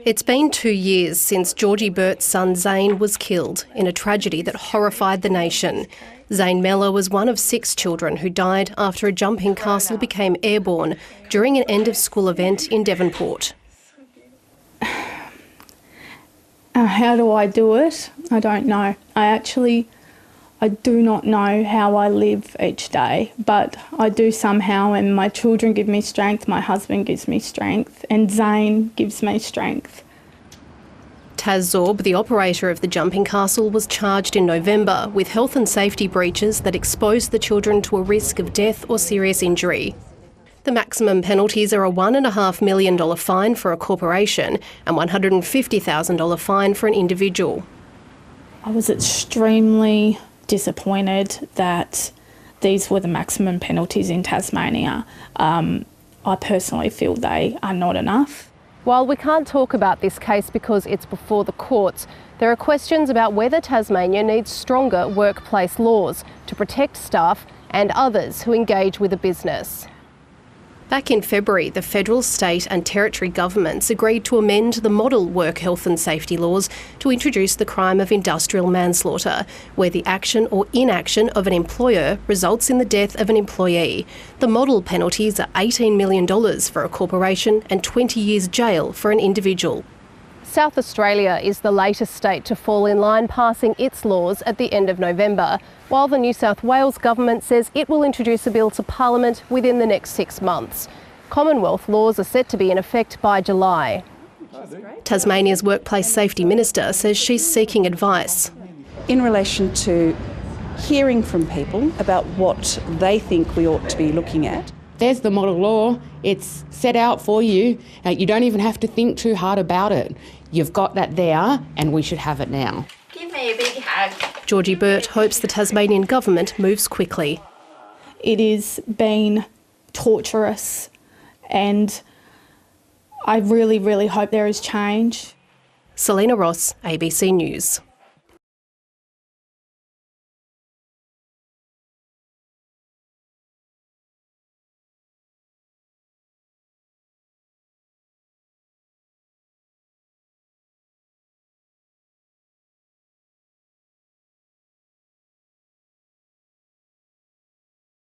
It's been 2 years since Georgie Burt's son Zane was killed in a tragedy that horrified the nation. Zane Mellor was one of 6 children who died after a jumping castle became airborne during an end-of-school event in Devonport. How do I do it? I don't know. I do not know how I live each day, but I do somehow, and my children give me strength, my husband gives me strength, and Zane gives me strength. Taz-Zorb, the operator of the jumping castle, was charged in November with health and safety breaches that exposed the children to a risk of death or serious injury. The maximum penalties are a $1.5 million fine for a corporation and $150,000 fine for an individual. I was extremely disappointed that these were the maximum penalties in Tasmania. I personally feel they are not enough. While we can't talk about this case because it's before the courts, there are questions about whether Tasmania needs stronger workplace laws to protect staff and others who engage with a business. Back in February, the federal, state and territory governments agreed to amend the model work health and safety laws to introduce the crime of industrial manslaughter, where the action or inaction of an employer results in the death of an employee. The model penalties are $18 million for a corporation and 20 years jail for an individual. South Australia is the latest state to fall in line, passing its laws at the end of November, while the New South Wales government says it will introduce a bill to Parliament within the next 6 months. Commonwealth laws are set to be in effect by July. Tasmania's Workplace Safety Minister says she's seeking advice. In relation to hearing from people about what they think we ought to be looking at. There's the model law. It's set out for you. You don't even have to think too hard about it. You've got that there, and we should have it now. Give me a big hug. Georgie Burt hopes the Tasmanian government moves quickly. It has been torturous, and I really, really hope there is change. Selena Ross, ABC News.